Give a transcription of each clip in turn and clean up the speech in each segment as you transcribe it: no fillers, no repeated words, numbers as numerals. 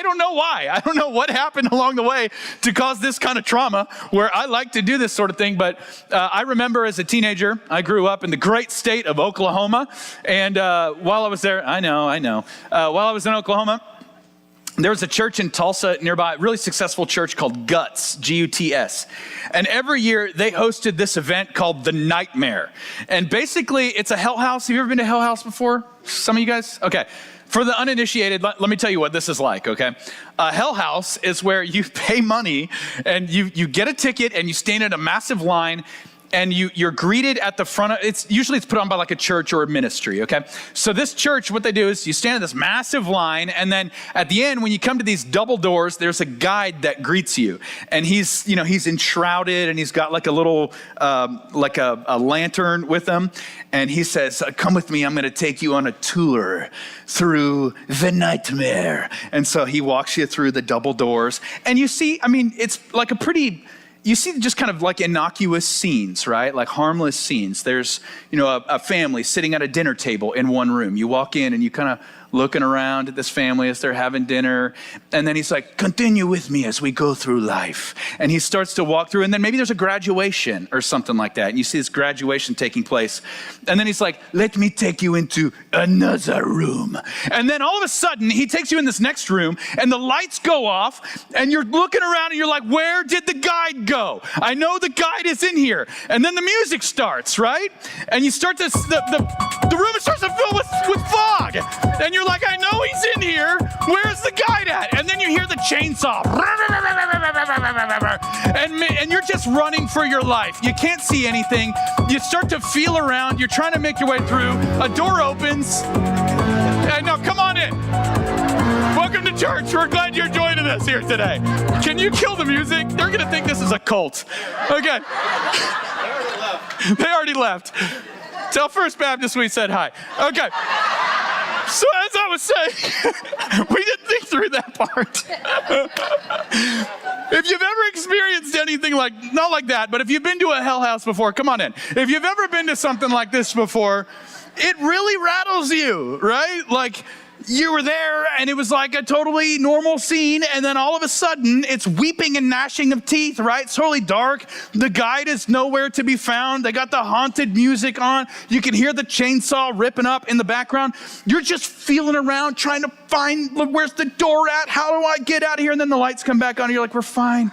don't know why. I don't know what happened along the way to cause this kind of trauma where I like to do this sort of thing. But I remember as a teenager, I grew up in the great state of Oklahoma. And while I was there, I know. While I was in Oklahoma, there was a church in Tulsa nearby, a really successful church called Guts, G-U-T-S. And every year they hosted this event called The Nightmare. And basically it's a hell house. Have you ever been to Hell House before? Some of you guys? Okay. For the uninitiated, let me tell you what this is like, okay? Hell House is where you pay money and you get a ticket and you stand in a massive line and you're greeted at the front of, it's put on by like a church or a ministry, okay? So this church, what they do is you stand in this massive line, and then at the end, when you come to these double doors, there's a guide that greets you. And he's enshrouded, and he's got like a little, like a lantern with him. And he says, come with me, I'm gonna take you on a tour through the nightmare. And so he walks you through the double doors. And you see, it's like you see just kind of like innocuous scenes, right? Like harmless scenes. There's, a family sitting at a dinner table in one room. You walk in and you kind of looking around at this family as they're having dinner. And then he's like, continue with me as we go through life. And he starts to walk through, and then maybe there's a graduation or something like that. And you see this graduation taking place. And then he's like, let me take you into another room. And then all of a sudden he takes you in this next room and the lights go off and you're looking around and you're like, where did the guide go? I know the guide is in here. And then the music starts, right? And you start to, the room starts to fill with fog. And you're like, I know he's in here. Where's the guide at? And then you hear the chainsaw. And you're just running for your life. You can't see anything. You start to feel around. You're trying to make your way through. A door opens. And now come on in. Welcome to church. We're glad you're joining us here today. Can you kill the music? They're going to think this is a cult. Okay. They already left. Tell First Baptist we said hi. Okay. So as I was saying, we didn't think through that part. If you've ever experienced anything not like that, but if you've been to a hell house before, come on in. If you've ever been to something like this before, it really rattles you, right? Like you were there and it was like a totally normal scene, and then all of a sudden it's weeping and gnashing of teeth, right? It's totally dark. The guide is nowhere to be found. They got the haunted music on. You can hear the chainsaw ripping up in the background. You're just feeling around trying to find, where's the door at? How do I get out of here? And then the lights come back on and you're like, we're fine.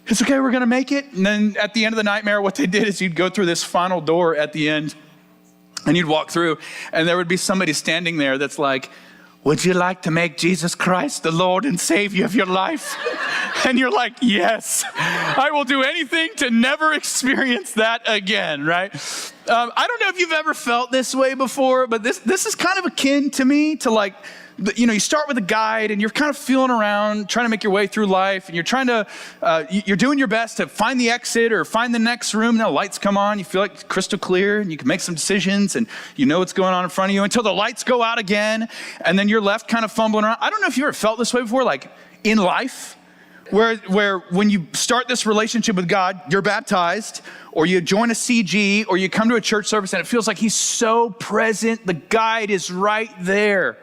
It's okay, we're gonna make it. And then at the end of the nightmare, what they did is you'd go through this final door at the end and you'd walk through and there would be somebody standing there that's like, would you like to make Jesus Christ the Lord and Savior of your life? And you're like, yes, I will do anything to never experience that again, right? I don't know if you've ever felt this way before, but this is kind of akin to me to like, you start with a guide and you're kind of feeling around, trying to make your way through life, and you're trying to, you're doing your best to find the exit or find the next room. Now lights come on, you feel like it's crystal clear and you can make some decisions and you know what's going on in front of you until the lights go out again. And then you're left kind of fumbling around. I don't know if you ever felt this way before, like in life, where when you start this relationship with God, you're baptized, or you join a CG, or you come to a church service and it feels like he's so present. The guide is right there.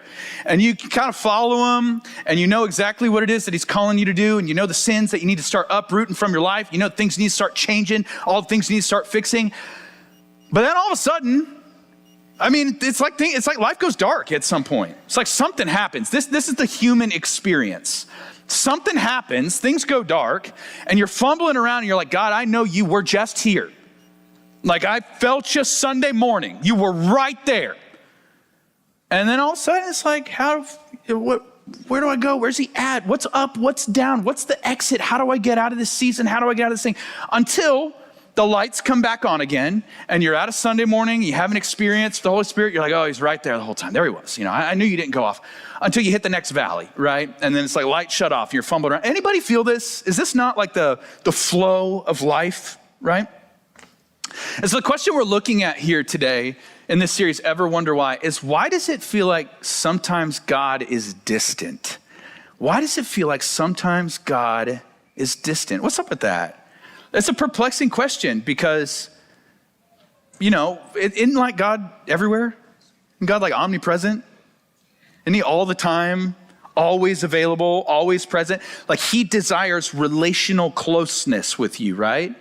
And you kind of follow him and you know exactly what it is that he's calling you to do. And you know the sins that you need to start uprooting from your life. You know things you need to start changing, all the things you need to start fixing. But then all of a sudden, it's like life goes dark at some point. It's like something happens. This is the human experience. Something happens, things go dark, and you're fumbling around and you're like, God, I know you were just here. Like I felt you Sunday morning. You were right there. And then all of a sudden it's like, where do I go? Where's he at? What's up? What's down? What's the exit? How do I get out of this season? How do I get out of this thing? Until the lights come back on again and you're out of Sunday morning, you haven't experienced the Holy Spirit. You're like, oh, he's right there the whole time. There he was. I knew you didn't go off until you hit the next valley, right? And then it's like light shut off. You're fumbling around. Anybody feel this? Is this not like the flow of life, right? And so the question we're looking at here today in this series, Ever Wonder Why, is why does it feel like sometimes God is distant? Why does it feel like sometimes God is distant? What's up with that? That's a perplexing question because, isn't like God everywhere? Isn't God like omnipresent? Isn't he all the time, always available, always present. Like he desires relational closeness with you, right?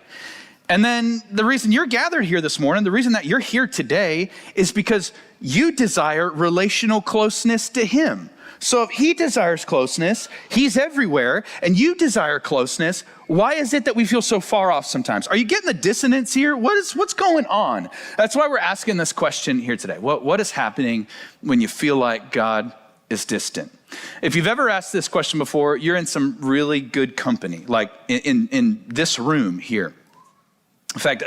And then the reason you're gathered here this morning, the reason that you're here today is because you desire relational closeness to him. So if he desires closeness, he's everywhere, and you desire closeness, why is it that we feel so far off sometimes? Are you getting the dissonance here? What's going on? That's why we're asking this question here today. What is happening when you feel like God is distant? If you've ever asked this question before, you're in some really good company, like in this room here. In fact,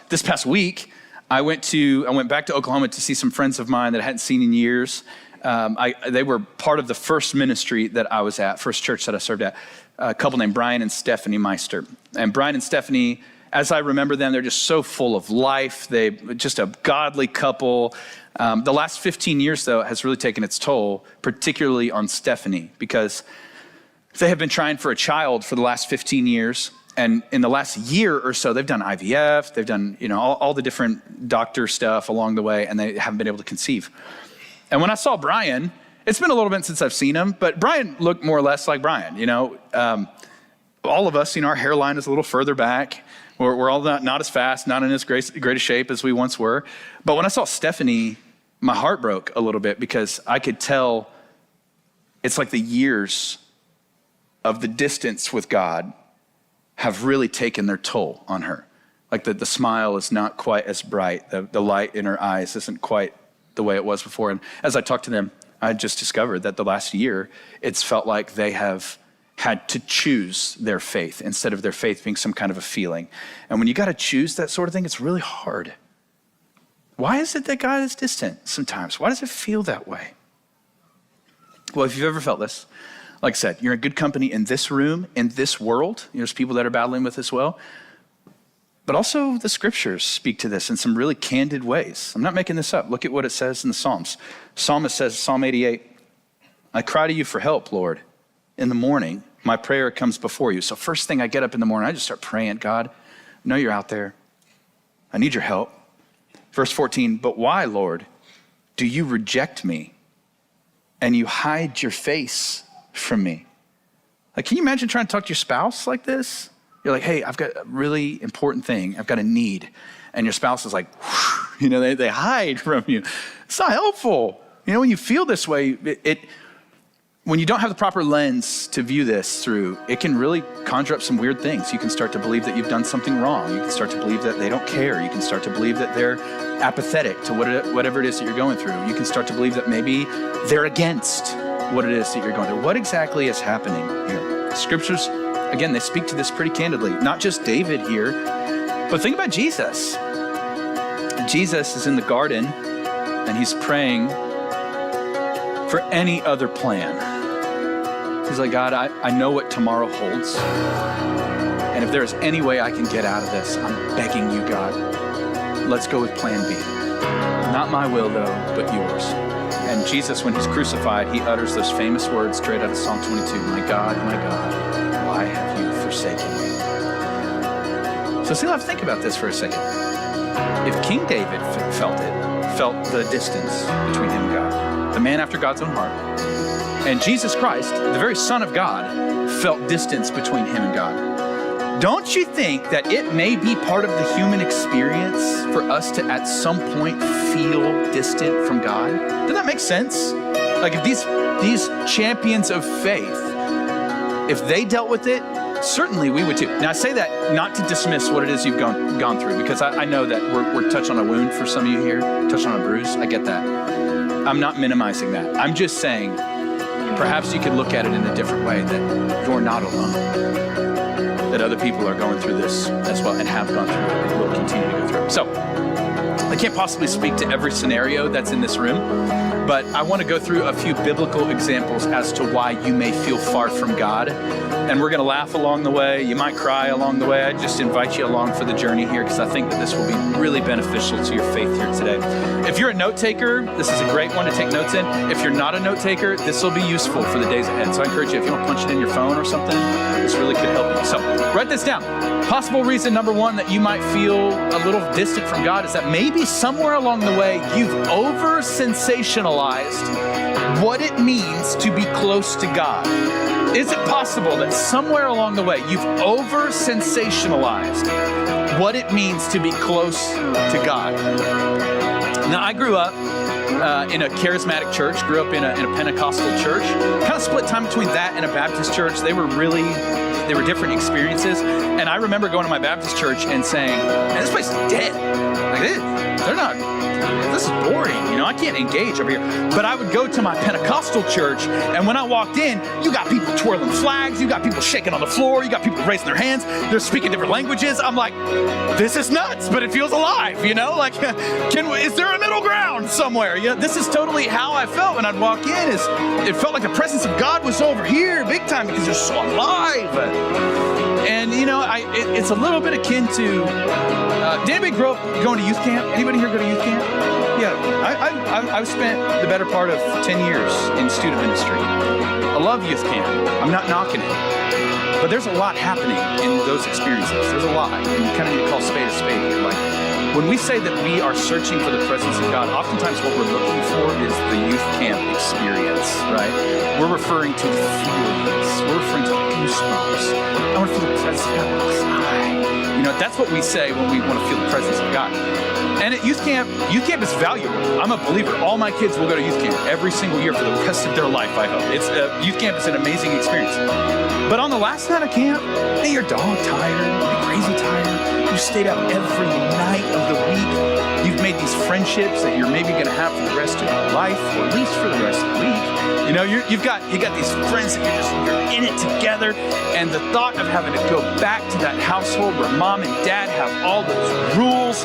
this past week, I went back to Oklahoma to see some friends of mine that I hadn't seen in years. They were part of the first ministry that I was at, first church that I served at, a couple named Brian and Stephanie Meister. And Brian and Stephanie, as I remember them, they're just so full of life. They just a godly couple. The last 15 years, though, has really taken its toll, particularly on Stephanie, because they have been trying for a child for the last 15 years. And in the last year or so, they've done IVF, they've done all the different doctor stuff along the way, and they haven't been able to conceive. And when I saw Brian, it's been a little bit since I've seen him, but Brian looked more or less like Brian. All of us, our hairline is a little further back. We're all not as fast, not in as great a shape as we once were. But when I saw Stephanie, my heart broke a little bit because I could tell it's like the years of the distance with God have really taken their toll on her. Like the smile is not quite as bright. The light in her eyes isn't quite the way it was before. And as I talked to them, I just discovered that the last year, it's felt like they have had to choose their faith instead of their faith being some kind of a feeling. And when you got to choose that sort of thing, it's really hard. Why is it that God is distant sometimes? Why does it feel that way? Well, if you've ever felt this, like I said, you're in good company in this room, in this world. There's people that are battling with this well. But also the scriptures speak to this in some really candid ways. I'm not making this up. Look at what it says in the Psalms. Psalmist says, Psalm 88, I cry to you for help, Lord. In the morning, my prayer comes before you. So first thing I get up in the morning, I just start praying, God, I know you're out there. I need your help. Verse 14, but why, Lord, do you reject me and you hide your face from me? Like, can you imagine trying to talk to your spouse like this? You're like, hey, I've got a really important thing. I've got a need. And your spouse is like, they hide from you. It's not helpful. When you feel this way, when you don't have the proper lens to view this through, it can really conjure up some weird things. You can start to believe that you've done something wrong. You can start to believe that they don't care. You can start to believe that they're apathetic to whatever it is that you're going through. You can start to believe that maybe they're against what it is that you're going through. What exactly is happening here? Scriptures, again, they speak to this pretty candidly. Not just David here, but think about Jesus. Jesus is in the garden and he's praying for any other plan. He's like, God, I know what tomorrow holds. And if there's any way I can get out of this, I'm begging you, God, let's go with plan B. Not my will, though, but yours. And Jesus, when he's crucified, he utters those famous words straight out of Psalm 22, my God, why have you forsaken me? So CLife, think about this for a second. If King David felt the distance between him and God, the man after God's own heart, and Jesus Christ, the very Son of God, felt distance between him and God. Don't you think that it may be part of the human experience for us to at some point feel distant from God? Does that make sense? Like if these champions of faith, if they dealt with it, certainly we would too. Now I say that not to dismiss what it is you've gone through, because I know that we're touching on a wound for some of you here, touching on a bruise. I get that. I'm not minimizing that. I'm just saying, perhaps you could look at it in a different way, that you're not alone, that other people are going through this as well and have gone through it and will continue to go through it. So I can't possibly speak to every scenario that's in this room, but I want to go through a few biblical examples as to why you may feel far from God. And we're going to laugh along the way. You might cry along the way. I just invite you along for the journey here because I think that this will be really beneficial to your faith here today. If you're a note taker, this is a great one to take notes in. If you're not a note taker, this will be useful for the days ahead. So I encourage you, if you want to punch it in your phone or something, this really could help you. So Write this down. Possible reason number one that you might feel a little distant from God is that maybe somewhere along the way you've over-sensationalized what it means to be close to God. Is it possible that somewhere along the way you've over-sensationalized what it means to be close to God? Now, I grew up in a charismatic church, grew up in a Pentecostal church, kind of split time between that and a Baptist church. They were different experiences. And I remember going to my Baptist church and saying, man, this place is dead. Like, this is boring. I can't engage over here. But I would go to my Pentecostal church, and when I walked in, you got people twirling flags, you got people shaking on the floor, you got people raising their hands, they're speaking different languages. I'm like, this is nuts, but it feels alive, Like, is there a middle ground somewhere? This is totally how I felt when I'd walk in. It felt like the presence of God was over here big time because they're so alive. And, it's a little bit akin to, did anybody grow up going to youth camp? Anybody here go to youth camp? Yeah, I've spent the better part of 10 years in student ministry. I love youth camp. I'm not knocking it. But there's a lot happening in those experiences. There's a lot. And you kind of need to call spade a spade here. Like, when we say that we are searching for the presence of God, oftentimes what we're looking for is the youth camp experience, right? We're referring to the feelings. We're referring to the goosebumps. I want to feel the presence of God. That's what we say when we want to feel the presence of God. And at youth camp is valuable. I'm a believer. All my kids will go to youth camp every single year for the rest of their life, I hope. Youth camp is an amazing experience. But on the last night of camp, hey, you're dog tired, you're crazy tired. You stayed up every night of the week. You've made these friendships that you're maybe going to have for the rest of your life, or at least for the rest of the week. You've got these friends that you're in it together, and the thought of having to go back to that household where mom and dad have all those rules,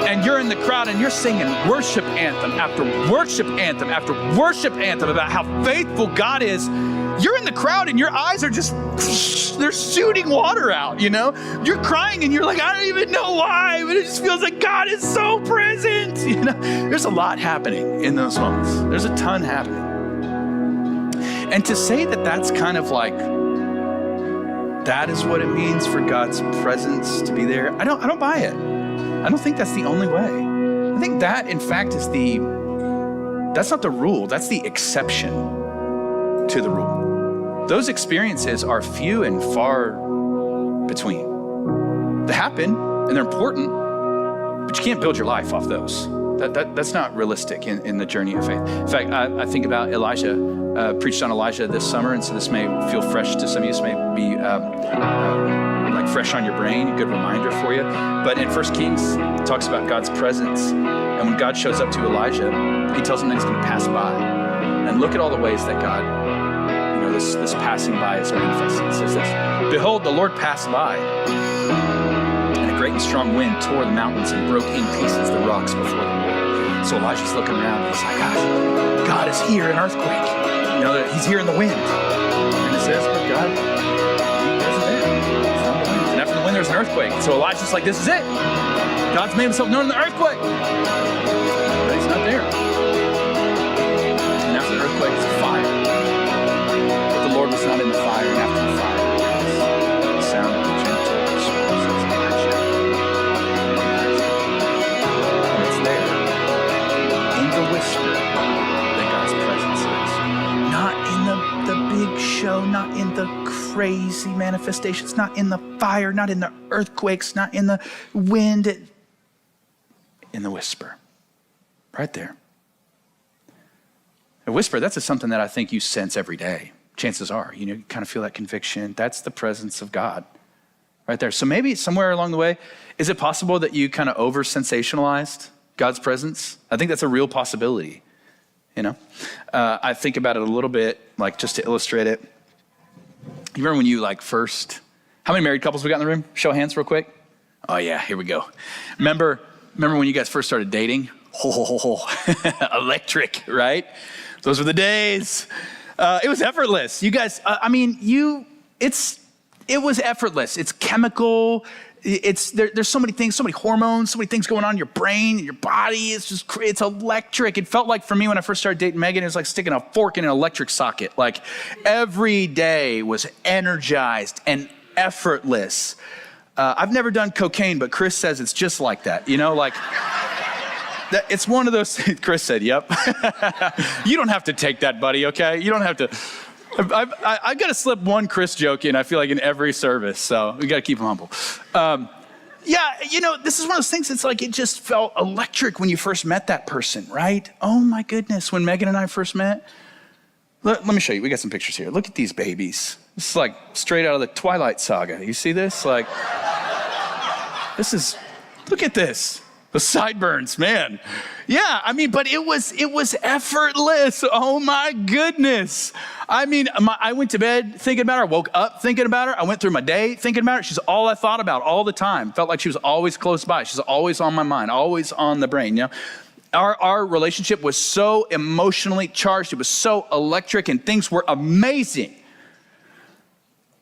and you're in the crowd and you're singing worship anthem after worship anthem after worship anthem about how faithful God is. You're in the crowd and your eyes are just, they're shooting water out, You're crying and you're like, I don't even know why, but it just feels like God is so present, There's a lot happening in those moments. There's a ton happening. And to say that that's kind of like, that is what it means for God's presence to be there, I don't buy it. I don't think that's the only way. I think that, in fact, that's not the rule. That's the exception to the rule. Those experiences are few and far between. They happen, and they're important, but you can't build your life off those. That's not realistic in the journey of faith. In fact, I think about Elijah, preached on Elijah this summer, and so this may feel fresh to some of you. This may be like fresh on your brain, a good reminder for you. But in 1 Kings, it talks about God's presence. And when God shows up to Elijah, he tells him that he's going to pass by. And look at all the ways that God, this passing by is manifested. It says this: behold, the Lord passed by, and a great and strong wind tore the mountains and broke in pieces the rocks before the Lord. So Elijah's looking around, and he's like, gosh, God is here in earthquake. He's here in the wind. And it says, but God isn't there. And after the wind, there's an earthquake. So Elijah's like, this is it. God's made himself known in the earthquake. But he's not there. And after the earthquake, it's a fire. But the Lord was not in the fire. And after the fire, the sound of the gentle whispers of Elijah. And it's there, in the whisper, that God's presence is. Not in the big show, not in the crazy manifestations, not in the fire, not in the earthquakes, not in the wind, in the whisper. Right there. A whisper, that's just something that I think you sense every day. Chances are, you kind of feel that conviction. That's the presence of God right there. So maybe somewhere along the way, is it possible that you kind of over-sensationalized God's presence? I think that's a real possibility. I think about it a little bit, like just to illustrate it. You remember when you first, how many married couples we got in the room? Show of hands real quick. Oh yeah, here we go. Remember when you guys first started dating? Electric, right? Those were the days. It was effortless. You guys, it was effortless. It's chemical. There's so many things, so many hormones, so many things going on in your brain, in your body. It's electric. It felt like for me when I first started dating Megan, it was like sticking a fork in an electric socket. Like every day was energized and effortless. I've never done cocaine, but Chris says it's just like that. You know, like, it's one of those, Chris said, yep. You don't have to take that, buddy, okay? You don't have to. I've got to slip one Chris joke in, I feel like, in every service, so we got to keep him humble. Yeah, you know, this is one of those things, it's like it just felt electric when you first met that person, right? Oh my goodness, when Megan and I first met. Let me show you, we got some pictures here. Look at these babies. This is like straight out of the Twilight Saga. You see this? Like, look at this. The sideburns, man. Yeah, I mean, but it was effortless. Oh my goodness. I mean, I went to bed thinking about her. I woke up thinking about her. I went through my day thinking about her. She's all I thought about all the time. Felt like she was always close by. She's always on my mind, always on the brain, you know? Our relationship was so emotionally charged. It was so electric and things were amazing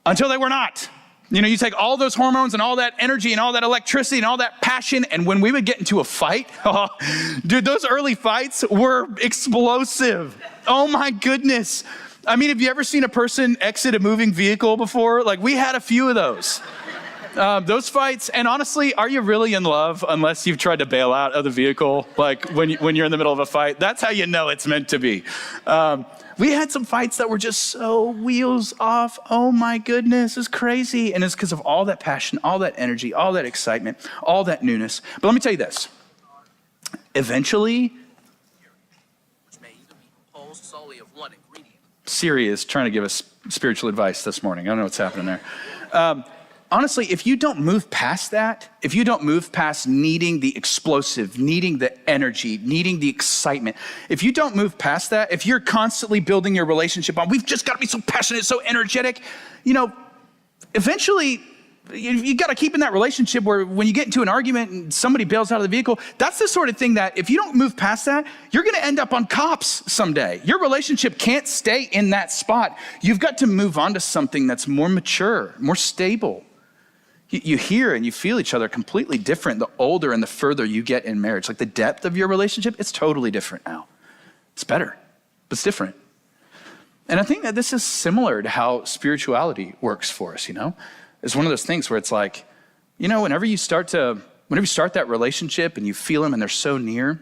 until they were not. You know, you take all those hormones and all that energy and all that electricity and all that passion, and when we would get into a fight, oh, dude, those early fights were explosive. Oh my goodness. I mean, have you ever seen a person exit a moving vehicle before? Like, we had a few of those. Those fights, and honestly, are you really in love unless you've tried to bail out of the vehicle? Like when you're in the middle of a fight, that's how you know it's meant to be. We had some fights that were just so wheels off. Oh my goodness, it's crazy. And it's because of all that passion, all that energy, all that excitement, all that newness. But let me tell you this. Eventually, Siri is trying to give us spiritual advice this morning. I don't know what's happening there. Honestly, if you don't move past that, if you don't move past needing the explosive, needing the energy, needing the excitement, if you don't move past that, if you're constantly building your relationship on, we've just got to be so passionate, so energetic, you know, eventually you got to keep in that relationship where when you get into an argument and somebody bails out of the vehicle, that's the sort of thing that if you don't move past that, you're going to end up on cops someday. Your relationship can't stay in that spot. You've got to move on to something that's more mature, more stable. You hear and you feel each other completely different the older and the further you get in marriage. Like the depth of your relationship, it's totally different now. It's better, but it's different. And I think that this is similar to how spirituality works for us, you know? It's one of those things where it's like, you know, whenever you start that relationship and you feel them and they're so near,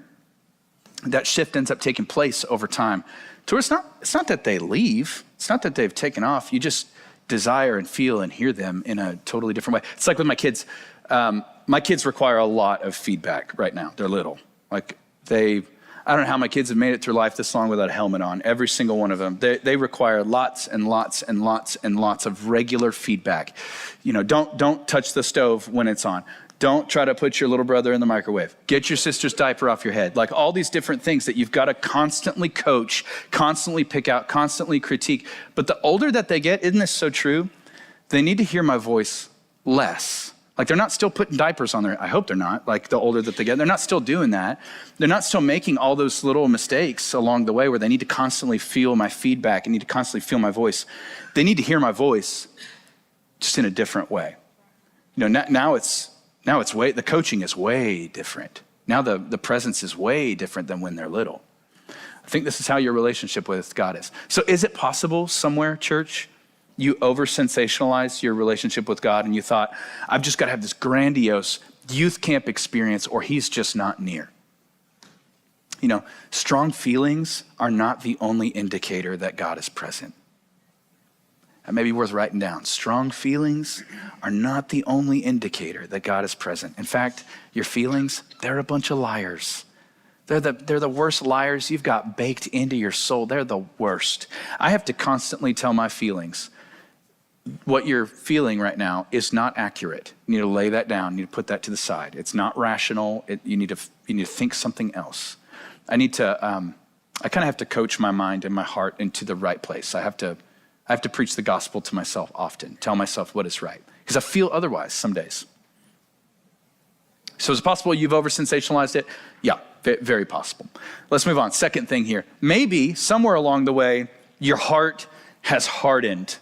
that shift ends up taking place over time. To where it's not that they leave. It's not that they've taken off. You just desire and feel and hear them in a totally different way. It's like with my kids. My kids require a lot of feedback right now. They're little. Like I don't know how my kids have made it through life this long without a helmet on. Every single one of them. They require lots and lots and lots and lots of regular feedback. You know, don't touch the stove when it's on. Don't try to put your little brother in the microwave. Get your sister's diaper off your head. Like all these different things that you've got to constantly coach, constantly pick out, constantly critique. But the older that they get, isn't this so true? They need to hear my voice less. Like they're not still putting diapers on I hope they're not, like the older that they get. They're not still doing that. They're not still making all those little mistakes along the way where they need to constantly feel my feedback and need to constantly feel my voice. They need to hear my voice just in a different way. You know, now the coaching is way different. Now the presence is way different than when they're little. I think this is how your relationship with God is. So is it possible somewhere, church, you over-sensationalized your relationship with God and you thought, I've just got to have this grandiose youth camp experience or he's just not near? You know, strong feelings are not the only indicator that God is present. That may be worth writing down. Strong feelings are not the only indicator that God is present. In fact, your feelings, they're a bunch of liars. They're the worst liars you've got baked into your soul. They're the worst. I have to constantly tell my feelings, what you're feeling right now is not accurate. You need to lay that down. You need to put that to the side. It's not rational. You need to think something else. I kind of have to coach my mind and my heart into the right place. I have to preach the gospel to myself often, tell myself what is right, because I feel otherwise some days. So is it possible you've over-sensationalized it? Yeah, very possible. Let's move on. Second thing here. Maybe somewhere along the way, your heart has hardened.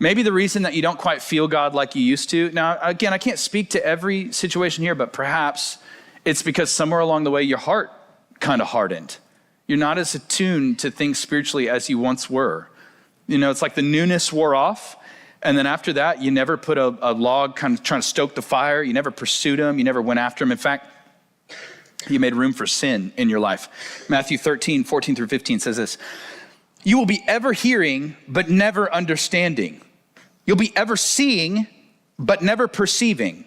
Maybe the reason that you don't quite feel God like you used to. Now, again, I can't speak to every situation here, but perhaps it's because somewhere along the way, your heart kind of hardened. You're not as attuned to things spiritually as you once were. You know, it's like the newness wore off. And then after that, you never put a log kind of trying to stoke the fire. You never pursued him. You never went after him. In fact, you made room for sin in your life. Matthew 13, 14 through 15 says this: you will be ever hearing, but never understanding. You'll be ever seeing, but never perceiving.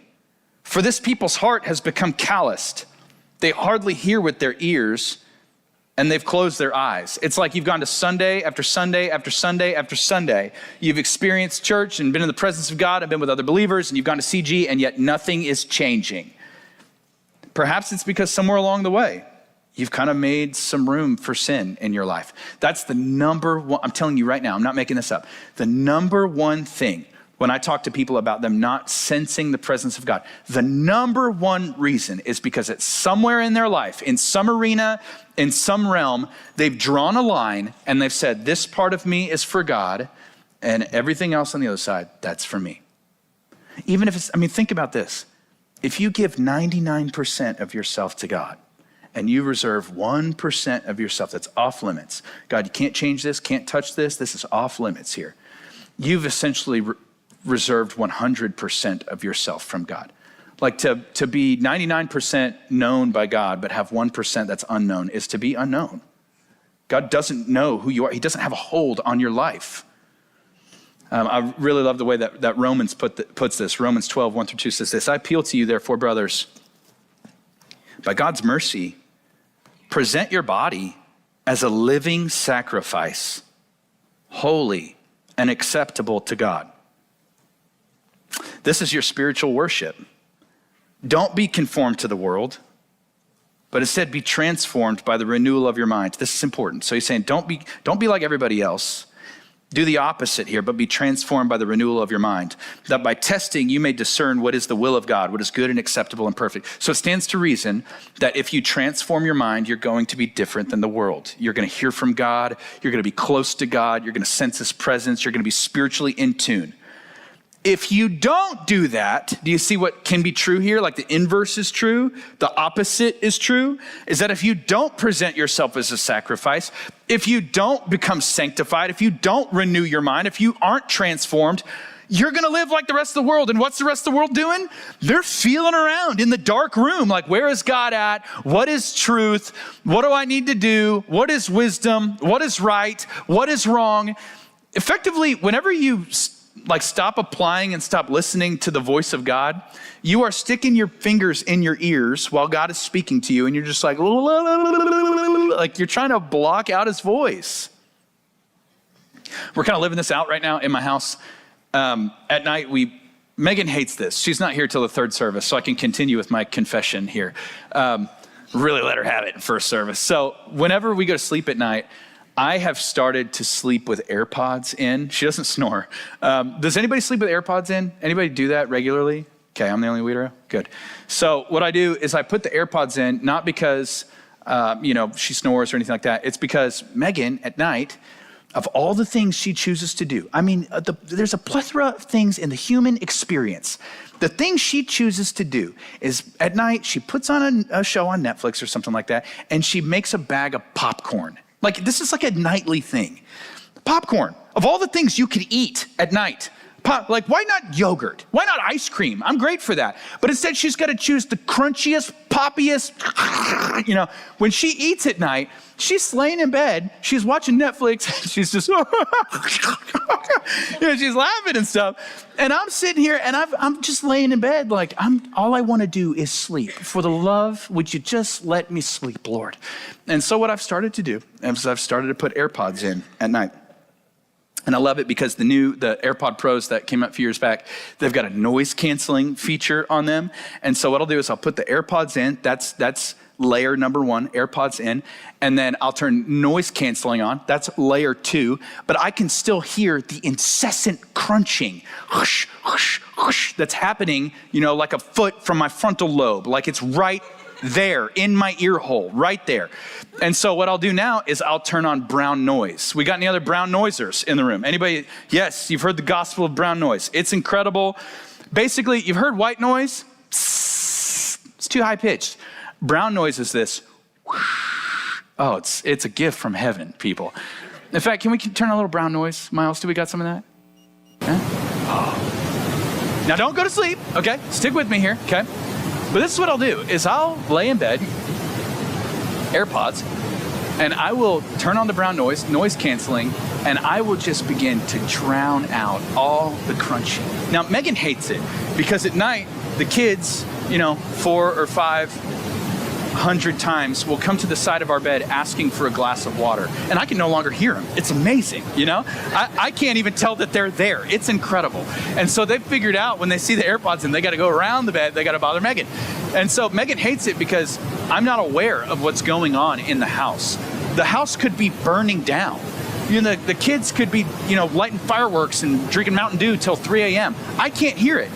For this people's heart has become calloused. They hardly hear with their ears, and they've closed their eyes. It's like you've gone to Sunday after Sunday after Sunday after Sunday. You've experienced church and been in the presence of God and been with other believers, and you've gone to CG, and yet nothing is changing. Perhaps it's because somewhere along the way, you've kind of made some room for sin in your life. That's the number one, I'm telling you right now, I'm not making this up. The number one thing when I talk to people about them not sensing the presence of God, the number one reason is because it's somewhere in their life, in some arena, in some realm, they've drawn a line and they've said, this part of me is for God and everything else on the other side, that's for me. Even if it's, think about this. If you give 99% of yourself to God and you reserve 1% of yourself that's off limits, God, you can't change this, can't touch this, this is off limits here. You've essentially reserved 100% of yourself from God. Like to be 99% known by God, but have 1% that's unknown is to be unknown. God doesn't know who you are. He doesn't have a hold on your life. I really love the way that Romans puts this. Romans 12, 1 through 2 says this: I appeal to you, therefore, brothers, by God's mercy, present your body as a living sacrifice, holy and acceptable to God. This is your spiritual worship. Don't be conformed to the world, but instead be transformed by the renewal of your mind. This is important. So he's saying, don't be like everybody else. Do the opposite here, but be transformed by the renewal of your mind, that by testing you may discern what is the will of God, what is good and acceptable and perfect. So it stands to reason that if you transform your mind, you're going to be different than the world. You're going to hear from God. You're going to be close to God. You're going to sense his presence. You're going to be spiritually in tune. If you don't do that, do you see what can be true here? Like the inverse is true, the opposite is true, is that if you don't present yourself as a sacrifice, if you don't become sanctified, if you don't renew your mind, if you aren't transformed, you're gonna live like the rest of the world. And what's the rest of the world doing? They're feeling around in the dark room, like, where is God at? What is truth? What do I need to do? What is wisdom? What is right? What is wrong? Effectively, whenever you stop applying and stop listening to the voice of God, you are sticking your fingers in your ears while God is speaking to you, and you're just like you're trying to block out his voice. We're kind of living this out right now in my house. At night, Megan hates this. She's not here till the third service, so I can continue with my confession here. Really let her have it in first service. So whenever we go to sleep at night, I have started to sleep with AirPods in. She doesn't snore. Does anybody sleep with AirPods in? Anybody do that regularly? Okay, I'm the only weirdo. Good. So what I do is I put the AirPods in, not because she snores or anything like that. It's because Megan at night, of all the things she chooses to do, there's a plethora of things in the human experience. The thing she chooses to do is at night, she puts on a show on Netflix or something like that, and she makes a bag of popcorn. Like, this is like a nightly thing. Popcorn, of all the things you could eat at night, why not yogurt? Why not ice cream? I'm great for that. But instead, she's got to choose the crunchiest, poppiest, when she eats at night, she's laying in bed, she's watching Netflix, she's just, she's laughing and stuff. And I'm sitting here and I'm just laying in bed like, all I want to do is sleep. For the love, would you just let me sleep, Lord? And so what I've started to do is I've started to put AirPods in at night. And I love it because the AirPod Pros that came out a few years back, they've got a noise canceling feature on them. And so what I'll do is I'll put the AirPods in, that's layer number 1, AirPods in, and then I'll turn noise canceling on, that's layer 2, but I can still hear the incessant crunching, hush, hush, hush, that's happening, like a foot from my frontal lobe, like it's right there in my ear hole, right there. And so what I'll do now is I'll turn on brown noise. We got any other brown noisers in the room? Anybody? Yes, you've heard the gospel of brown noise. It's incredible. Basically, you've heard white noise. It's too high pitched. Brown noise is this. Oh, it's a gift from heaven, people. In fact, can we turn on a little brown noise? Miles, do we got some of that? Huh? Now don't go to sleep, okay? Stick with me here, okay? But this is what I'll do, is I'll lay in bed, AirPods, and I will turn on the brown noise canceling, and I will just begin to drown out all the crunching. Now, Megan hates it because at night, the kids, 400 or 500 times will come to the side of our bed asking for a glass of water, and I can no longer hear them. It's amazing, I can't even tell that they're there. It's incredible. And so they've figured out when they see the AirPods and they got to go around the bed, they got to bother Megan. And so Megan hates it because I'm not aware of what's going on in the house. The house could be burning down. The kids could be, lighting fireworks and drinking Mountain Dew till 3 a.m. I can't hear it.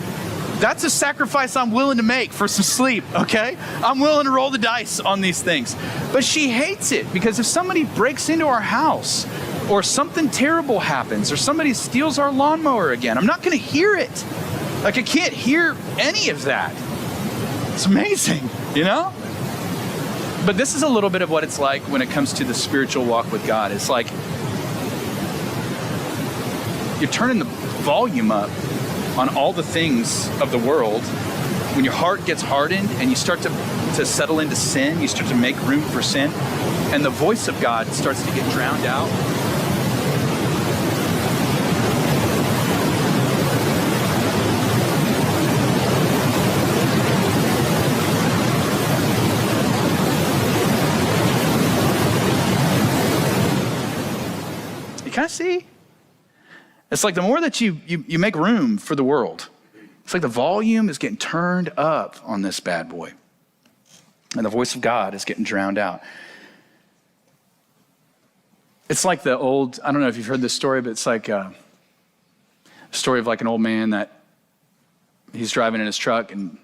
That's a sacrifice I'm willing to make for some sleep, okay? I'm willing to roll the dice on these things. But she hates it because if somebody breaks into our house or something terrible happens or somebody steals our lawnmower again, I'm not gonna hear it. I can't hear any of that. It's amazing, But this is a little bit of what it's like when it comes to the spiritual walk with God. It's like you're turning the volume up on all the things of the world. When your heart gets hardened and you start to settle into sin, you start to make room for sin, and the voice of God starts to get drowned out. You kind of see? It's like the more that you make room for the world, it's like the volume is getting turned up on this bad boy. And the voice of God is getting drowned out. It's like the old, I don't know if you've heard this story, but it's like a story of like an old man that he's driving in his truck, and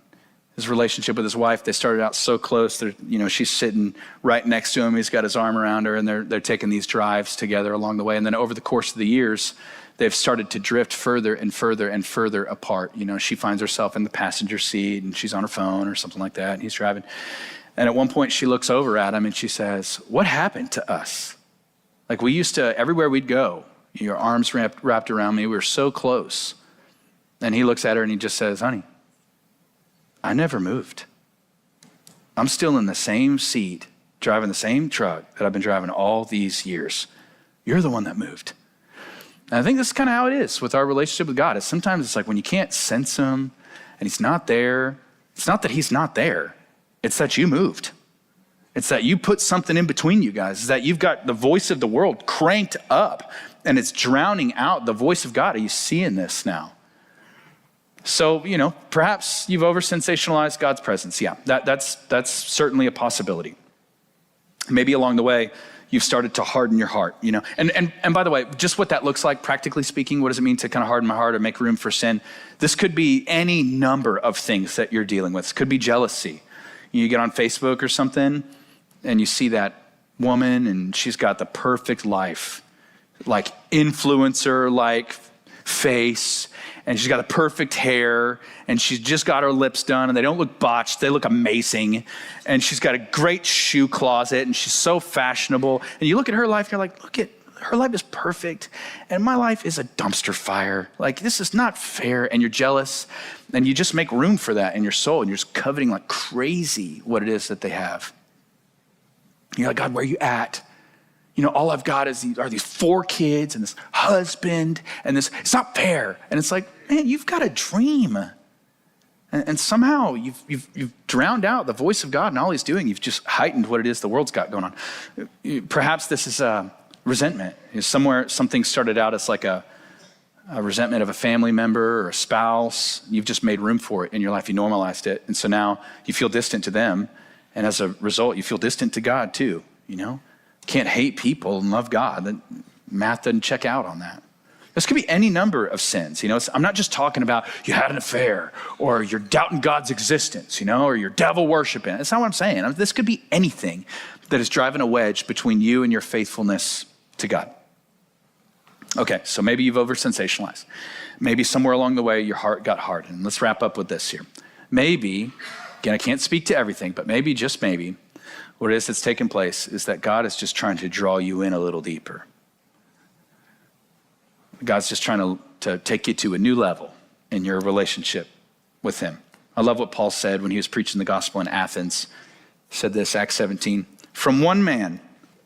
his relationship with his wife, they started out so close. They're, she's sitting right next to him. He's got his arm around her, and they're taking these drives together along the way. And then over the course of the years, they've started to drift further and further and further apart. She finds herself in the passenger seat and she's on her phone or something like that, and he's driving. And at one point she looks over at him and she says, "What happened to us? Like we used to, everywhere we'd go, your arms wrapped around me, we were so close." And he looks at her and he just says, "Honey, I never moved. I'm still in the same seat, driving the same truck that I've been driving all these years. You're the one that moved." And I think this is kind of how it is with our relationship with God. Sometimes it's like when you can't sense him and he's not there, it's not that he's not there. It's that you moved. It's that you put something in between you guys. It's that you've got the voice of the world cranked up and it's drowning out the voice of God. Are you seeing this now? So, perhaps you've over-sensationalized God's presence. Yeah, that's certainly a possibility. Maybe along the way, you've started to harden your heart, And by the way, just what that looks like, practically speaking, what does it mean to kind of harden my heart or make room for sin? This could be any number of things that you're dealing with. It could be jealousy. You get on Facebook or something, and you see that woman, and she's got the perfect life, like influencer-like face, and she's got the perfect hair, and she's just got her lips done, and they don't look botched, they look amazing, and she's got a great shoe closet, and she's so fashionable, and you look at her life, you're like, look at, her life is perfect, and my life is a dumpster fire. Like, this is not fair, and you're jealous, and you just make room for that in your soul, and you're just coveting like crazy what it is that they have. You're like, God, where are you at? All I've got are these 4 kids and this husband and this, it's not fair. And it's like, man, you've got a dream. And somehow you've drowned out the voice of God and all he's doing. You've just heightened what it is the world's got going on. Perhaps this is resentment. Somewhere something started out as like a resentment of a family member or a spouse. You've just made room for it in your life. You normalized it. And so now you feel distant to them. And as a result, you feel distant to God too, Can't hate people and love God. The math doesn't check out on that. This could be any number of sins. I'm not just talking about you had an affair or you're doubting God's existence, or you're devil worshiping. That's not what I'm saying. This could be anything that is driving a wedge between you and your faithfulness to God. Okay, so maybe you've over-sensationalized. Maybe somewhere along the way your heart got hardened. Let's wrap up with this here. Maybe, again, I can't speak to everything, but maybe, just maybe, what it is that's taking place is that God is just trying to draw you in a little deeper. God's just trying to take you to a new level. in your relationship with him. I love what Paul said when he was preaching the gospel in Athens. He said this, Acts 17, from one man,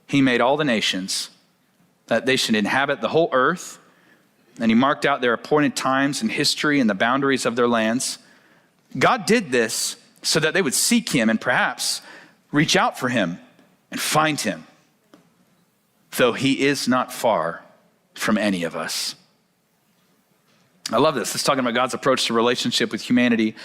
he made all the nations that they should inhabit the whole earth. And he marked out their appointed times in history and the boundaries of their lands. God did this so that they would seek him and perhaps reach out for him and find him, though he is not far from any of us. I love this. It's talking about God's approach to relationship with humanity.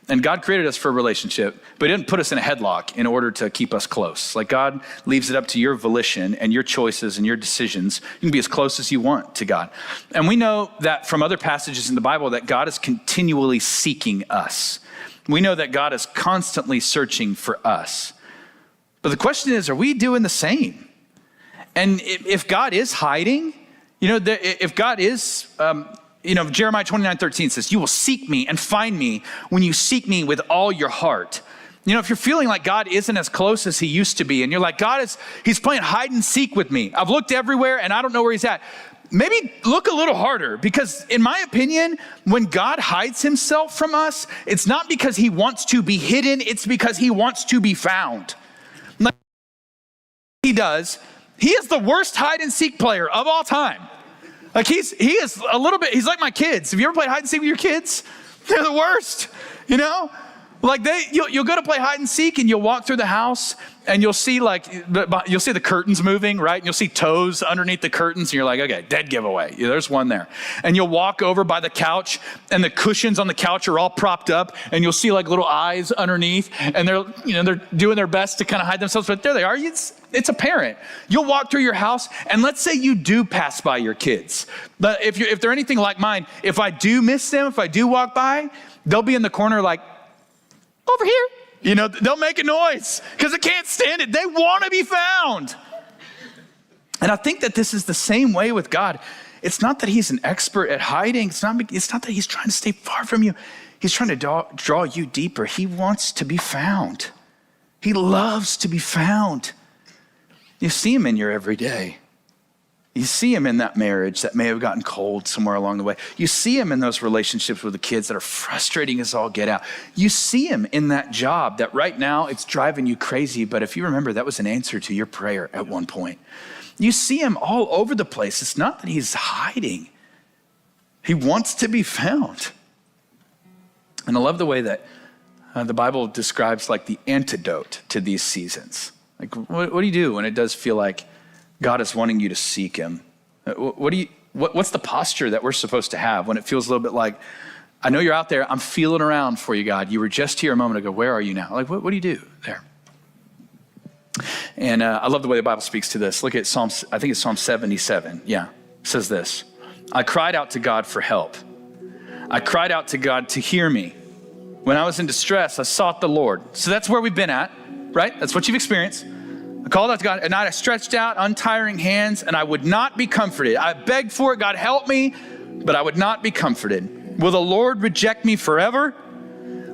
And God created us for a relationship, but he didn't put us in a headlock in order to keep us close. Like God leaves it up to your volition and your choices and your decisions. You can be as close as you want to God. And we know that from other passages in the Bible that God is continually seeking us. We know that God is constantly searching for us. But the question is, are we doing the same? And if God is hiding, if God is... Jeremiah 29:13 says, you will seek me and find me when you seek me with all your heart. If you're feeling like God isn't as close as he used to be, and you're like, he's playing hide and seek with me. I've looked everywhere and I don't know where he's at. Maybe look a little harder, because in my opinion, when God hides himself from us, it's not because he wants to be hidden, it's because he wants to be found. Like he does. He is the worst hide and seek player of all time. Like he is a little bit, he's like my kids. Have you ever played hide and seek with your kids? They're the worst, Like you'll go to play hide and seek and you'll walk through the house and you'll see the curtains moving, right? And you'll see toes underneath the curtains and you're like, okay, dead giveaway. There's one there. And you'll walk over by the couch and the cushions on the couch are all propped up and you'll see like little eyes underneath and they're doing their best to kind of hide themselves, but there they are. It's apparent. You'll walk through your house and let's say you do pass by your kids. But if they're anything like mine, if I do miss them, if I do walk by, they'll be in the corner like, over here. They'll make a noise because they can't stand it. They want to be found. And I think that this is the same way with God. It's not that he's an expert at hiding. It's not that he's trying to stay far from you. He's trying to draw you deeper. He wants to be found. He loves to be found. You see him in your everyday. You see him in that marriage that may have gotten cold somewhere along the way. You see him in those relationships with the kids that are frustrating as all get out. You see him in that job that right now it's driving you crazy, but if you remember, that was an answer to your prayer at one point. You see him all over the place. It's not that he's hiding. He wants to be found. And I love the way that the Bible describes like the antidote to these seasons. Like what do you do when it does feel like God is wanting you to seek him? What's the posture that we're supposed to have when it feels a little bit like, I know you're out there, I'm feeling around for you, God. You were just here a moment ago. Where are you now? Like, what do you do there? And I love the way the Bible speaks to this. Look at Psalm 77. Yeah, it says this. I cried out to God for help. I cried out to God to hear me. When I was in distress, I sought the Lord. So that's where we've been at, right? That's what you've experienced. I called out to God, at night I stretched out untiring hands, and I would not be comforted. I begged for it, God help me, but I would not be comforted. Will the Lord reject me forever?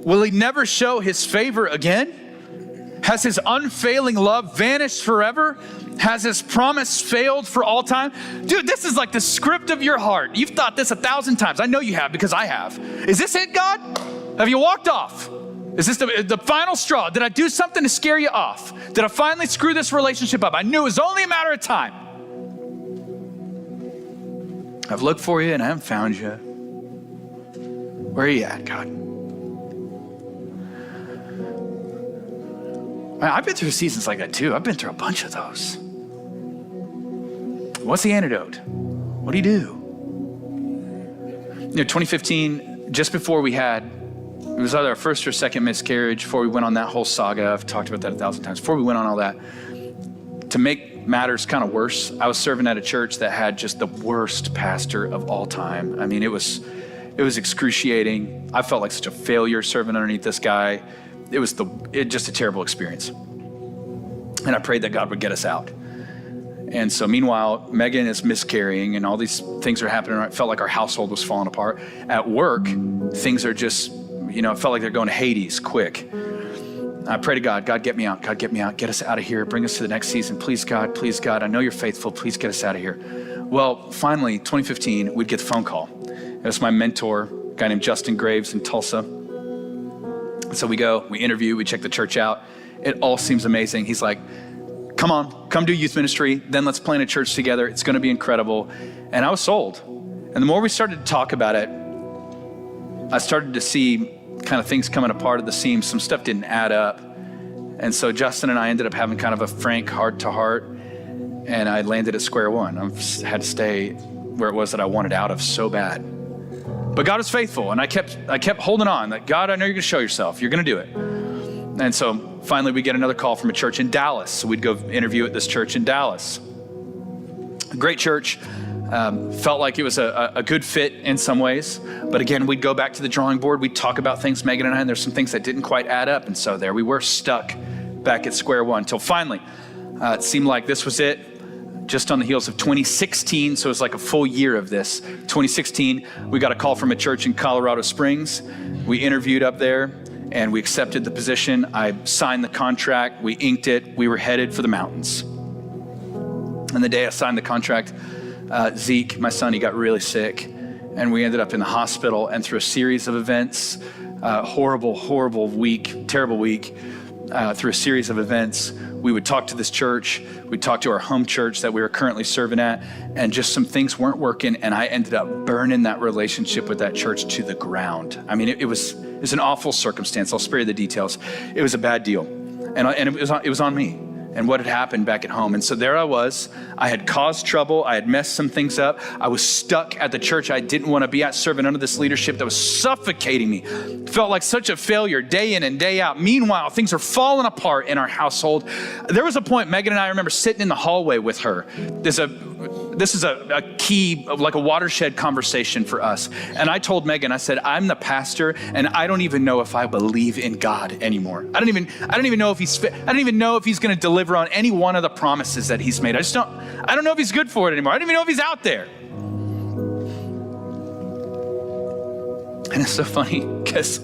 Will he never show his favor again? Has his unfailing love vanished forever? Has his promise failed for all time? Dude, this is like the script of your heart. You've thought this 1,000 times. I know you have because I have. Is this it, God? Have you walked off? Is this the final straw? Did I do something to scare you off? Did I finally screw this relationship up? I knew it was only a matter of time. I've looked for you and I haven't found you. Where are you at, God? Man, I've been through seasons like that too. I've been through a bunch of those. What's the antidote? What do you do? 2015, just before we had, it was either our first or second miscarriage, before we went on that whole saga. I've talked about that 1,000 times. Before we went on all that, to make matters kind of worse, I was serving at a church that had just the worst pastor of all time. I mean, it was excruciating. I felt like such a failure serving underneath this guy. It was just a terrible experience. And I prayed that God would get us out. And so meanwhile, Megan is miscarrying and all these things are happening. It felt like our household was falling apart. At work, things are just, it felt like they're going to Hades quick. I pray to God, God, get me out. God, get me out. Get us out of here. Bring us to the next season. Please, God. I know you're faithful. Please get us out of here. Well, finally, 2015, we'd get the phone call. It was my mentor, guy named Justin Graves in Tulsa. So we go, we interview, we check the church out. It all seems amazing. He's like, come do youth ministry. Then let's plant a church together. It's going to be incredible. And I was sold. And the more we started to talk about it, I started to see kind of things coming apart at the seams. Some stuff didn't add up. And so Justin and I ended up having kind of a frank heart-to-heart, and I landed at square one. I had to stay where it was that I wanted out of so bad. But God was faithful, and I kept holding on. Like, God, I know you're going to show yourself. You're going to do it. And so finally we get another call from a church in Dallas. So we'd go interview at this church in Dallas. A great church. Felt like it was a good fit in some ways. But again, we'd go back to the drawing board. We'd talk about things, Megan and I, and there's some things that didn't quite add up. And so there we were, stuck back at square one until finally it seemed like this was it. Just on the heels of 2016, so it was like a full year of this. 2016, we got a call from a church in Colorado Springs. We interviewed up there and we accepted the position. I signed the contract, we inked it, we were headed for the mountains. And the day I signed the contract, Zeke, my son, he got really sick, and we ended up in the hospital. And through a series of events, horrible week, terrible week, through a series of events, we would talk to this church, we'd talk to our home church that we were currently serving at, and just some things weren't working, and I ended up burning that relationship with that church to the ground. I mean, it was an awful circumstance. I'll spare you the details. It was a bad deal, and it was on me and what had happened back at home. And so there I was. I had caused trouble. I had messed some things up. I was stuck at the church I didn't want to be at, serving under this leadership that was suffocating me. Felt like such a failure day in and day out. Meanwhile, things are falling apart in our household. There was a point, Megan and I remember sitting in the hallway with her. This is a key, like a watershed conversation for us. And I told Megan, I said, I'm the pastor, and I don't even know if I believe in God anymore. I don't even know if he's going to deliver on any one of the promises that he's made. I don't know if he's good for it anymore. I don't even know if he's out there. And it's so funny because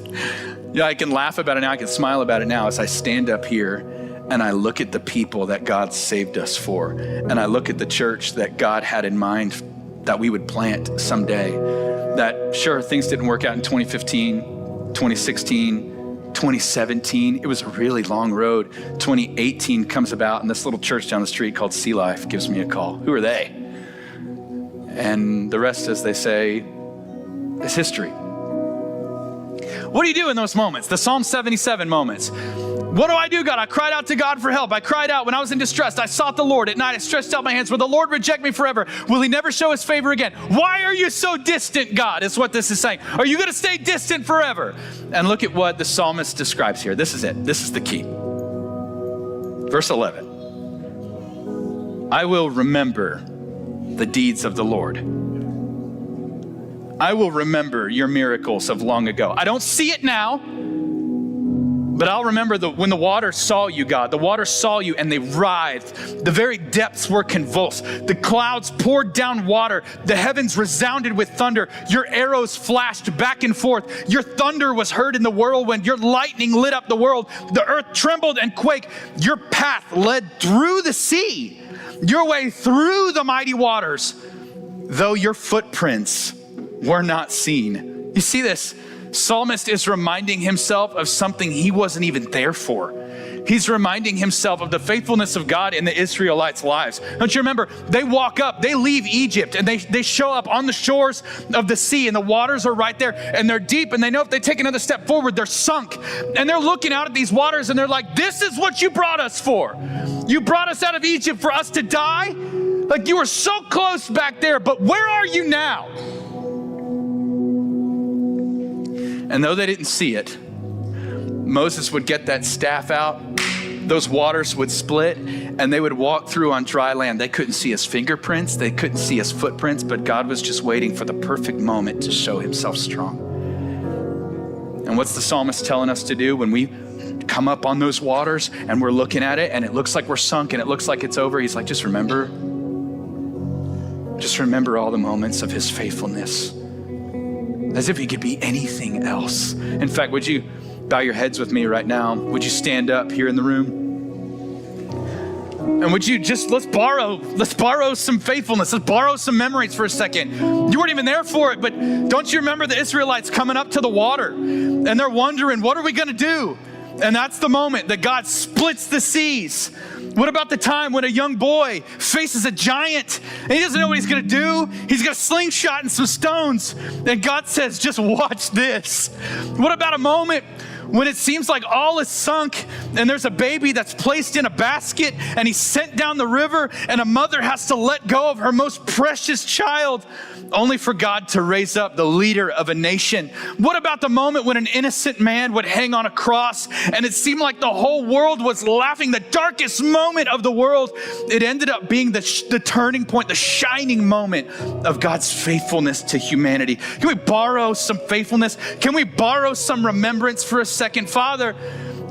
I can laugh about it now. I can smile about it now as I stand up here and I look at the people that God saved us for. And I look at the church that God had in mind that we would plant someday. That sure, things didn't work out in 2015, 2016, 2017. It was a really long road. 2018 comes about, and this little church down the street called CLife gives me a call. Who are they? And the rest, as they say, is history. What do you do in those moments? The Psalm 77 moments. What do I do, God? I cried out to God for help. I cried out when I was in distress. I sought the Lord. At night, I stretched out my hands. Will the Lord reject me forever? Will he never show his favor again? Why are you so distant, God, is what this is saying. Are you going to stay distant forever? And look at what the psalmist describes here. This is it. This is the key. Verse 11. I will remember the deeds of the Lord. I will remember your miracles of long ago. I don't see it now, but I'll remember when the water saw you, God. The water saw you and they writhed. The very depths were convulsed. The clouds poured down water. The heavens resounded with thunder. Your arrows flashed back and forth. Your thunder was heard in the whirlwind. Your lightning lit up the world. The earth trembled and quaked. Your path led through the sea, your way through the mighty waters, though your footprints were not seen. You see this? Psalmist is reminding himself of something he wasn't even there for. He's reminding himself of the faithfulness of God in the Israelites' lives. Don't you remember? They walk up, they leave Egypt, and they show up on the shores of the sea, and the waters are right there, and they're deep, and they know if they take another step forward, they're sunk. And they're looking out at these waters, and they're like, this is what you brought us for. You brought us out of Egypt for us to die? Like, you were so close back there, but where are you now? And though they didn't see it, Moses would get that staff out, those waters would split, and they would walk through on dry land. They couldn't see his fingerprints, they couldn't see his footprints, but God was just waiting for the perfect moment to show himself strong. And what's the psalmist telling us to do when we come up on those waters and we're looking at it and it looks like we're sunk and it looks like it's over? He's like, just remember all the moments of his faithfulness, as if he could be anything else. In fact, would you bow your heads with me right now? Would you stand up here in the room? And would you just, let's borrow some faithfulness. Let's borrow some memories for a second. You weren't even there for it, but don't you remember the Israelites coming up to the water and they're wondering, what are we going to do? And that's the moment that God splits the seas. What about the time when a young boy faces a giant and he doesn't know what he's going to do? He's got a slingshot and some stones. And God says, just watch this. What about a moment when it seems like all is sunk and there's a baby that's placed in a basket and he's sent down the river and a mother has to let go of her most precious child only for God to raise up the leader of a nation? What about the moment when an innocent man would hang on a cross and it seemed like the whole world was laughing? The darkest moment of the world, it ended up being the turning point, the shining moment of God's faithfulness to humanity. Can we borrow some faithfulness? Can we borrow some remembrance for a second? Father,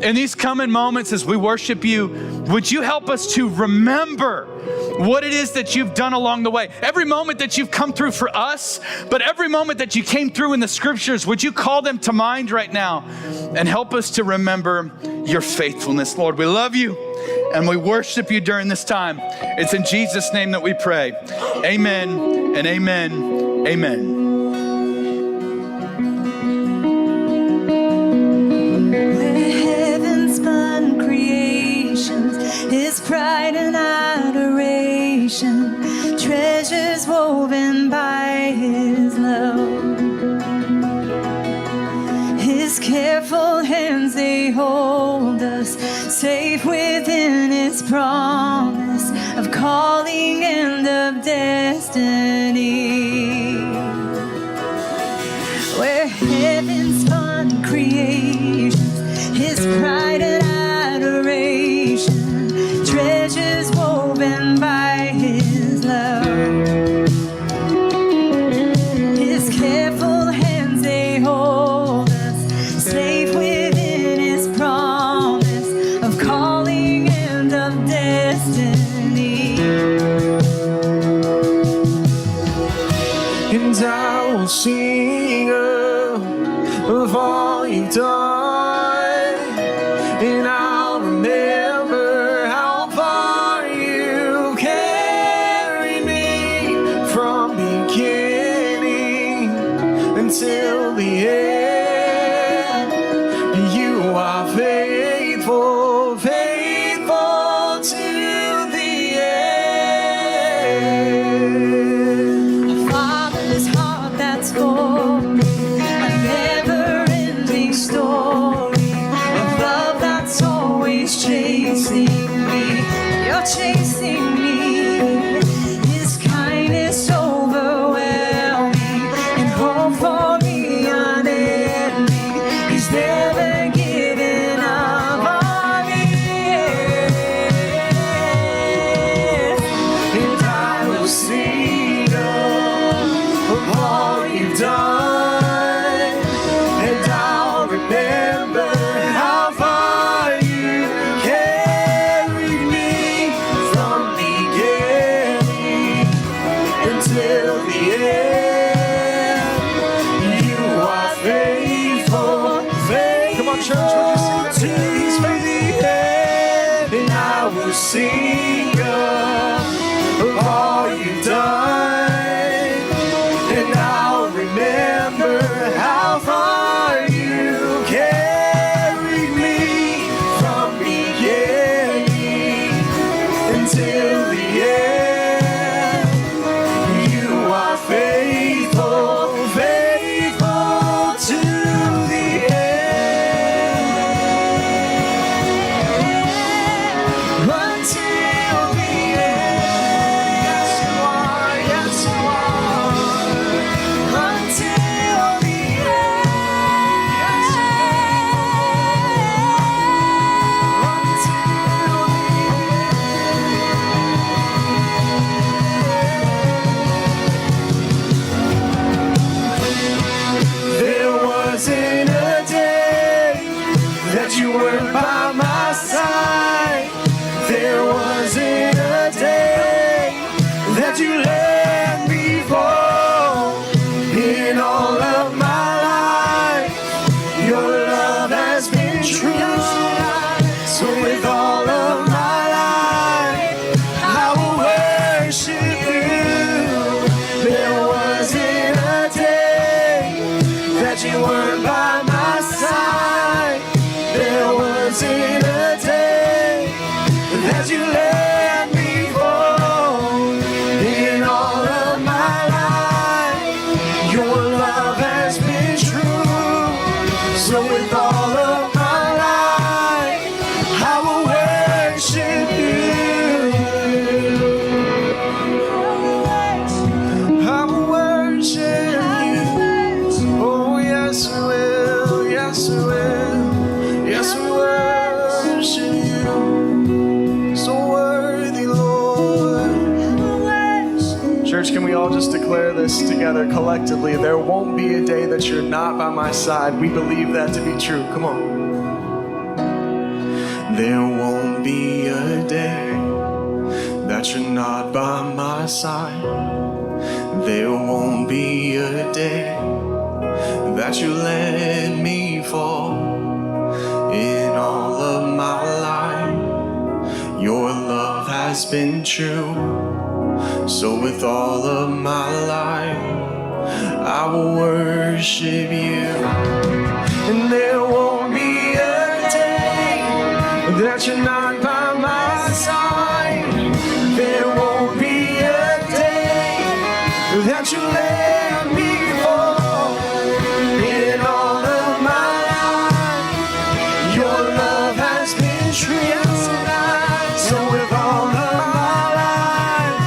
in these coming moments as we worship you, would you help us to remember what it is that you've done along the way? Every moment that you've come through for us, but every moment that you came through in the scriptures, would you call them to mind right now and help us to remember your faithfulness? Lord, we love you and we worship you during this time. It's in Jesus' name that we pray. Amen and amen. Amen. His pride and adoration, treasures woven by his love. His careful hands, they hold us safe within his promise of calling and of destiny. Where heaven spun creation, his pride and adoration, treasures woven by his love. His careful hands, they hold us safe within his promise of calling and of destiny. And I will sing of all you've done, and I'll remember how far you carried me from beginning until the end. You are faithful, faithful to the end. A father's heart that's full, a never-ending story of love that's always chasing me. You're chasing me. His kindness overwhelming and hope for me unending. He's never given up on me. And I will sing of all you've done, and I'll remember how far you carried me from beginning until the end. You are faithful, faithful. Come on, church, would you sing that to He's faithful. And I will sing of all you've done, and I'll remember how far you carried me from beginning until the end. You are faithful, faithful to the end. Until weren't by my side, there wasn't a day that you let me fall. In all of my life, your love has been true. So with all of my life, I will worship you. I will worship you. Oh, yes, we will. Yes, we will. Yes, we worship you. So worthy, Lord. Church, can we all just declare this together collectively? There won't be a day that you're not by my side. We believe that to be true. Come on. There won't be a day that you're not by my side. There won't be a day that you let me fall. In all of my life, your love has been true. So with all of my life, I will worship you. And there won't be a day that you're not by my side. There won't be a day that you let me fall. In all of my life, your love has been true. So with all of my life,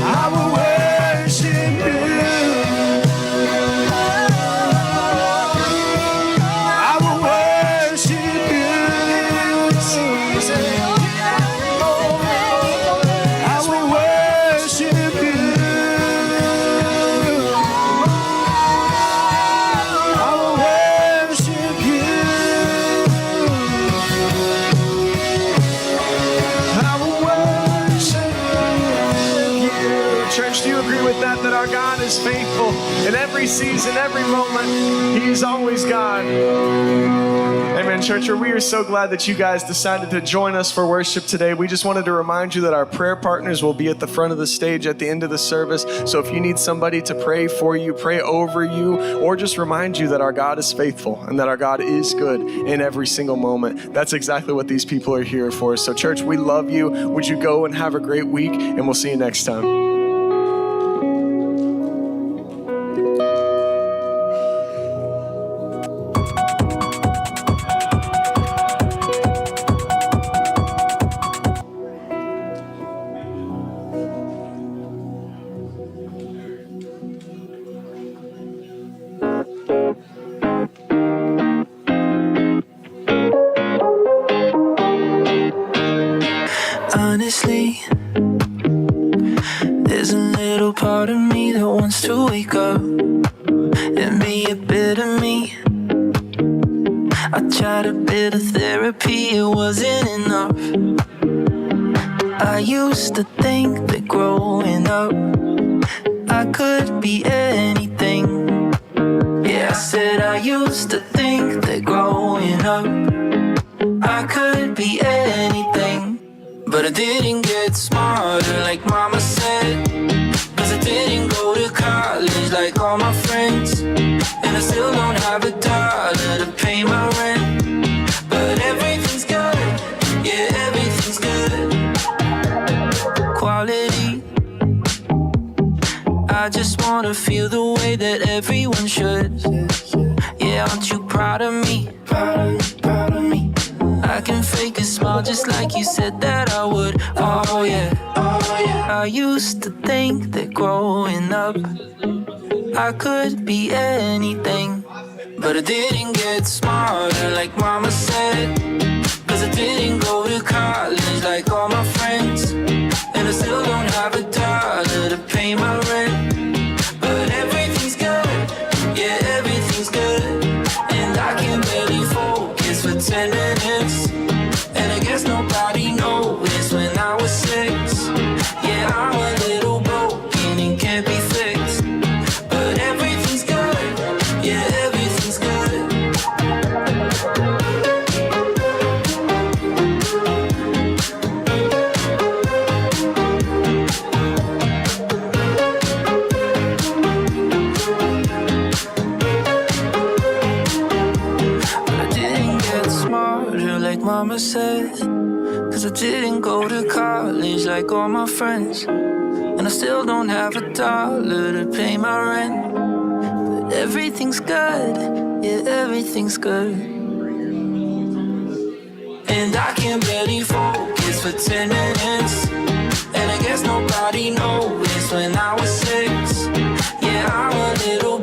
I will worship you. I will worship you. I will worship you. I will worship you. I will worship you. Church, do you agree with that? That our God is faithful in every season, every moment. He's always God. Amen, church. We are so glad that you guys decided to join us for worship today. We just wanted to remind you that our prayer partners will be at the front of the stage at the end of the service. So if you need somebody to pray for you, pray over you, or just remind you that our God is faithful and that our God is good in every single moment, that's exactly what these people are here for. So church, we love you. Would you go and have a great week, and we'll see you next time. Honestly, there's a little part of me that wants to wake up and be a bit of me. I tried a bit of therapy, it wasn't enough. I used to think that growing up I could be anything. Yeah, I said I used to think that growing up I could be anything. But I didn't get smarter like mama said, 'cause I didn't go to college like all my friends. And I still don't have a dollar to pay my rent. But everything's good, yeah, everything's good. Quality, I just wanna feel the way that everyone should. Yeah, aren't you proud of me? Proud of me. I can fake a smile just like you said that I would. Oh yeah, oh yeah. I used to think that growing up I could be anything. But I didn't get smarter like mama said, 'cause I didn't go to college like all my friends. And I still don't have a dollar to pay my rent. But everything's good, yeah, everything's good. And I can barely focus for 10 minutes. And I guess nobody noticed when I was 6. Yeah, I'm a little broken and can't be fixed. But everything's good, yeah, everything's good. mama said. Cause I didn't go to college like all my friends, and I still don't have $1 to pay my rent. But everything's good, yeah, everything's good. And I can barely focus for 10 minutes, and I guess nobody noticed when I was 6. Yeah, I'm a little